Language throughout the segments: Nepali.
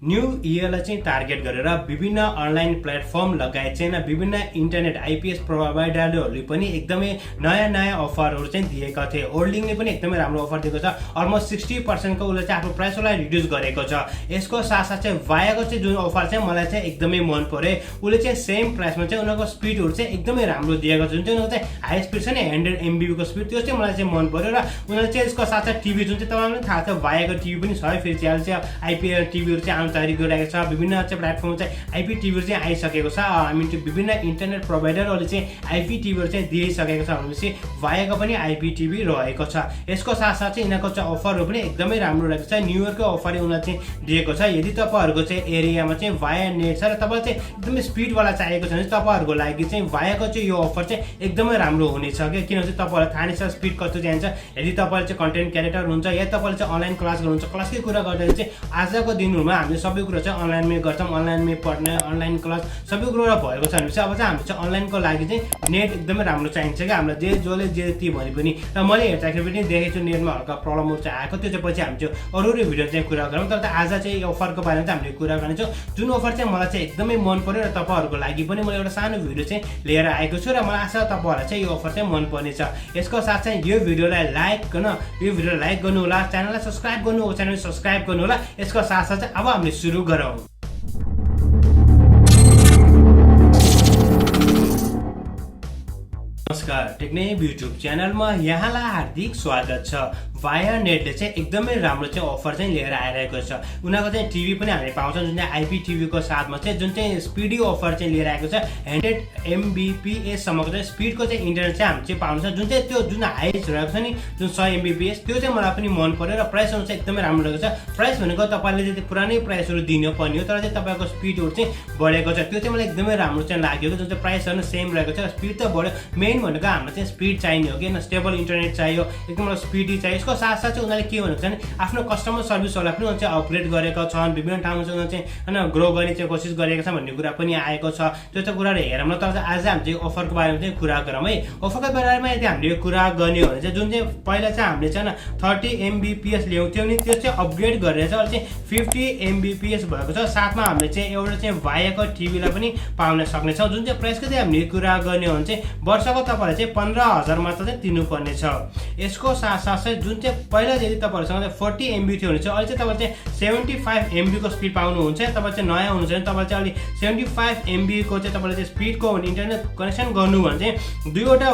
न्यू इयरलाई चाहिँ टार्गेट गरेर विभिन्न अनलाइन प्लेटफर्म लगायत चाहिँ विभिन्न इन्टरनेट आइपीएस प्रोभाइडरहरूले पनि एकदमै नयाँ अफरहरू चाहिँ दिएका थिए। ओल्डिङले पनि एकदमै राम्रो अफर दिएको छ। अलमोस्ट 60% को उसले चाहिँ आफ्नो प्राइसलाई रिड्युस गरेको छ। यसको साथसाथ चाहिँ भायाको चाहिँ जुन अफर चाहिँ मलाई चाहिँ एकदमै मन पर्यो। उसले चाहिँ सेम प्राइसमा चाहिँ उनीहरूको स्पिडहरू चाहिँ एकदमै राम्रो दिएको छ। जुन चाहिँ उनीहरूको चाहिँ हाई स्पिड छ नि 100 MB को स्पिड, त्यो चाहिँ मलाई चाहिँ मन पर्यो। र उनीहरूले चाहिँ यसको साथसाथ टिभी जुन चाहिँ तपाईँलाई थाहा छ भायाको टिभी पनि छ। फेरि चाहिँ अहिले चाहिँ आइपी टिभीहरू चाहिँ आउन तयारी गरिरहेको छ। विभिन्न चाहिँ प्लेटफर्ममा चाहिँ आइपी टिभीहरू चाहिँ आइसकेको छ। त्यो विभिन्न इन्टरनेट प्रोभाइडरहरूले चाहिँ आइपी टिभीहरू चाहिँ दिइसकेको छ भनेपछि भायाको पनि आइपी टिभी रहेको छ। यसको साथसाथ चाहिँ यिनीहरूको चाहिँ अफरहरू पनि एकदमै राम्रो रहेको छ। न्यू इयरको अफर उनीहरूले चाहिँ दिएको छ। यदि तपाईँहरूको चाहिँ एरियामा चाहिँ भाया नेट छ र तपाईँलाई चाहिँ एकदमै स्पिडवाला चाहिएको छ भने तपाईँहरूको लागि चाहिँ भायाको चाहिँ यो अफर चाहिँ एकदमै राम्रो हुनेछ क्या। किनभने तपाईँहरूलाई थाहा नै छ स्पिड कति चाहिन्छ। यदि तपाईँले चाहिँ कन्टेन्ट क्रिएटर हुनुहुन्छ या तपाईँले चाहिँ अनलाइन क्लास गर्नुहुन्छ, क्लासकै कुरा गर्दाखेरि चाहिँ आजको दिनहरूमा हामीले सबै कुरा चाहिँ अनलाइनमै गर्छौँ। अनलाइनमै पढ्ने अनलाइन क्लास सबै कुरा भएको छ भनेपछि अब चाहिँ हामी चाहिँ अनलाइनको लागि चाहिँ नेट एकदमै राम्रो चाहिन्छ क्या। हामीलाई जसले जे भने पनि र मैले हेर्दाखेरि पनि देखेको छु नेटमा हल्का प्रब्लमहरू चाहिँ आएको। त्यो चाहिँ पछि हामी चाहिँ अरू भिडियो चाहिँ कुरा गरौँ। तर आज चाहिँ यो अफरको बारेमा चाहिँ हामीले कुरा गर्नेछौँ। जुन अफर चाहिँ मलाई चाहिँ एकदमै मन पर्यो र तपाईँहरूको लागि पनि मैले एउटा सानो भिडियो चाहिँ लिएर आएको छु र मलाई आशा तपाईँहरूलाई चाहिँ यो अफर चाहिँ मन पर्नेछ। यसको साथ चाहिँ यो भिडियोलाई लाइक गर्नु होला, च्यानललाई सब्स्क्राइब गर्नु, च्यानल सब्स्क्राइब गर्नु होला। यसको साथसाथ चाहिँ अब हामीले सुरु गरौँ। नमस्कार, टेक्नेप युट्युब च्यानलमा यहाँलाई हार्दिक स्वागत छ। भायानेटले चाहिँ एकदमै राम्रो चाहिँ अफर चाहिँ लिएर आइरहेको छ। उनीहरूको चाहिँ टिभी पनि हामीले पाउँछौँ जुन चाहिँ आइपी टिभीको साथमा चाहिँ जुन चाहिँ स्पिडी अफर चाहिँ लिएर आएको छ। 100 Mbps सम्मको चाहिँ स्पिडको चाहिँ इन्टरनेट चाहिँ हामी चाहिँ पाउँछ। जुन चाहिँ त्यो जुन हाइस्ट रहेको छ नि जुन 100 Mbps त्यो चाहिँ मलाई पनि मन पर्यो र प्राइसहरू चाहिँ एकदमै राम्रो रहेको छ। प्राइस भनेको तपाईँले चाहिँ पुरानै प्राइसहरू दिनुपर्ने हो, तर चाहिँ तपाईँको स्पिडहरू चाहिँ बढेको छ। त्यो चाहिँ मलाई एकदमै राम्रो चाहिँ लाग्यो। जुन चाहिँ प्राइसहरू सेम रहेको छ, स्पिड त बढ्यो। मेन भनेको हामीलाई चाहिँ स्पिड चाहिने हो कि स्टेबल इन्टरनेट चाहियो, एकदम स्पिडी चाहियो। यसको साथसाथ चाहिँ उनीहरूले के भनेको छ भने आफ्नो कस्टमर सर्भिसहरूलाई पनि उनीहरूले चाहिँ अपग्रेड गरेका छन्। विभिन्न ठाउँमा चाहिँ उनीहरूले चाहिँ होइन ग्रो गर्ने चाहिँ कोसिस गरेको छ भन्ने कुरा पनि आएको छ। त्यो चाहिँ कुराहरू हेरौँ न। तर आज हामी चाहिँ अफरको बारेमा चाहिँ कुरा गरौँ है। अफरको बारेमा यदि हामीले कुरा गर्ने हो भने चाहिँ जुन चाहिँ पहिला चाहिँ हामीले चाहिँ 30 Mbps ल्याउँथ्यौँ नि, त्यो चाहिँ अपग्रेड गरेर चाहिँ अहिले चाहिँ 50 Mbps भएको छ। साथमा हामीले चाहिँ एउटा चाहिँ भायाको टिभीलाई पनि पाउन सक्नेछौँ। जुन चाहिँ प्राइसको चाहिँ हामीले कुरा गर्ने हो भने चाहिँ वर्षको तपाईँले चाहिँ 15,000 मात्र चाहिँ तिर्नुपर्ने छ। यसको साथसाथ चाहिँ जुन चाहिँ पहिला यदि तपाईँहरूसँग 40 MB थियो भने चाहिँ अहिले चाहिँ तपाईँले चाहिँ 75 MB को स्पिड पाउनुहुन्छ। तपाईँ चाहिँ नयाँ हुनुहुन्छ भने तपाईँ चाहिँ अहिले 75 MB को चाहिँ तपाईँले चाहिँ स्पिडको इन्टरनेट कनेक्सन गर्नु भने चाहिँ दुईवटा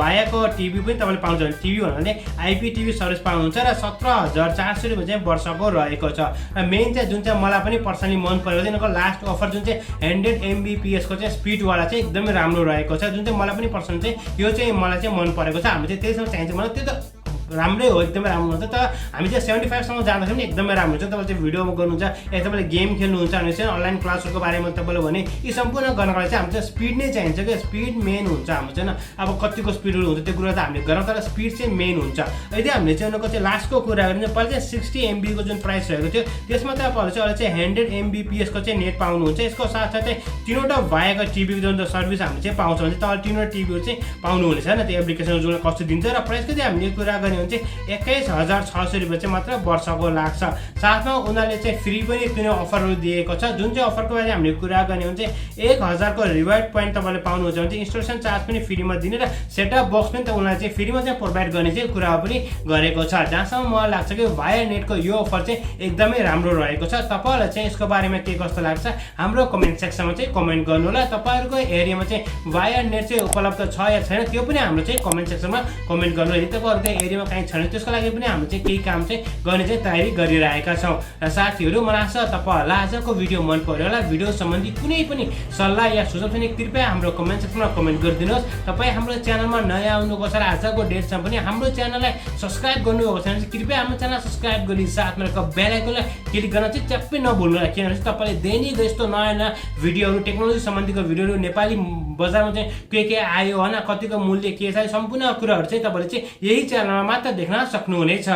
भायाको टिभी पनि तपाईँले पाउँछ। टिभी भन्नाले आइपी टिभी सर्भिस पाउनुहुन्छ र 17,400 रुपियाँ चाहिँ वर्षको रहेको छ। र मेन चाहिँ जुन चाहिँ मलाई पनि पर्सनली मन परेको थियो यिनीहरूको लास्ट अफर जुन चाहिँ 100 Mbps को चाहिँ स्पिडवाला चाहिँ एकदमै राम्रो रहेको छ। जुन चाहिँ मलाई पनि पर्सनली चाहिँ यो चाहिँ मलाई चाहिँ मन परेको छ। हामी चाहिँ त्यसमा चाहिन्छ मलाई त्यो त राम्रै हो, एकदमै राम्रो हुन्छ। तर हामी चाहिँ 75 सम्म जाँदाखेरि पनि एकदमै राम्रो हुन्छ। तपाईँले चाहिँ भिडियो गर्नुहुन्छ या तपाईँले गेम खेल्नुहुन्छ भने चाहिँ अनलाइन क्लासहरूको बारेमा तपाईँले भने यी सम्पूर्ण गर्नको लागि चाहिँ हामी चाहिँ स्पिड नै चाहिन्छ क्या। स्पिड मेन हुन्छ हाम्रो चाहिँ अब कतिको स्पिडहरू हुन्छ त्यो कुरा त हामीले गरौँ, तर स्पिड चाहिँ मेन हुन्छ। यदि हामीले चाहिँ उनीहरूको चाहिँ लास्टको कुरा गर्ने पहिला चाहिँ 60 MB को जुन प्राइस रहेको थियो त्यसमा तपाईँहरू चाहिँ अहिले चाहिँ 100 Mbps को चाहिँ नेट पाउनुहुन्छ। यसको साथसाथै तिनवटा भायाको टिभीको जुन सर्भिस हामीले चाहिँ पाउँछ भने तपाईँ तिनवटा टिभीहरू चाहिँ पाउनुहुनेछ होइन। त्यो एप्लिकेसन जुन कस्तो दिन्छ र प्राइसको चाहिँ हामीले कुरा गर्ने भने चाहिँ 21,600 रुपियाँ चाहिँ मात्र वर्षको लाग्छ। साथमा उनीहरूले चाहिँ फ्री पनि कुनै अफरहरू दिएको छ। जुन चाहिँ अफरको बारेमा हामीले कुरा गर्ने भने चाहिँ 1000 को रिवार्ड पोइन्ट तपाईँले पाउनुहुन्छ भने चाहिँ इन्स्टलेसन चार्ज पनि फ्रीमा दिने र सेटअप बक्स पनि उनीहरूले चाहिँ फ्रीमा चाहिँ प्रोभाइड गर्ने चाहिँ कुरा पनि गरेको छ। जहाँसम्म मलाई लाग्छ कि भायानेटको यो अफर चाहिँ एकदमै राम्रो रहेको छ। तपाईँहरूलाई चाहिँ यसको बारेमा के कस्तो लाग्छ हाम्रो कमेन्ट सेक्सनमा चाहिँ कमेन्ट गर्नु होला। तपाईँहरूको एरियामा चाहिँ भायानेट चाहिँ उपलब्ध छ या छैन त्यो पनि हाम्रो चाहिँ कमेन्ट सेक्सनमा कमेन्ट गर्नु। यदि तपाईँहरूको एरियामा काहीँ छैन त्यसको लागि पनि हामी चाहिँ केही काम चाहिँ गर्ने चाहिँ तयारी गरिरहेका छौँ। र साथीहरू मलाई आशा तपाईँहरूलाई आजको भिडियो मन पर्यो होला। भिडियो सम्बन्धी कुनै पनि सल्लाह या सुझाव छ भने कृपया हाम्रो कमेन्ट सेक्सनमा कमेन्ट गरिदिनुहोस्। तपाईँ हाम्रो च्यानलमा नयाँ आउनुभएको छ र आजको डेटसम्म पनि हाम्रो च्यानललाई सब्स्क्राइब गर्नुभएको छ भने चाहिँ कृपया हाम्रो च्यानल सब्स्क्राइब गरी साथमा रहेको बेल आइकनलाई क्लिक गर्न चाहिँ च्याप्पै नभुल्नु होला। किनभने तपाईँले दैनिक यस्तो नयाँ भिडियोहरू टेक्नोलोजी सम्बन्धीको भिडियोहरू नेपाली बजारमा चाहिँ के आयो होइन कतिको मूल्य के छ सम्पूर्ण कुराहरू चाहिँ तपाईँले चाहिँ यही च्यानलमा मात्र देख्न सक्नुहुनेछ।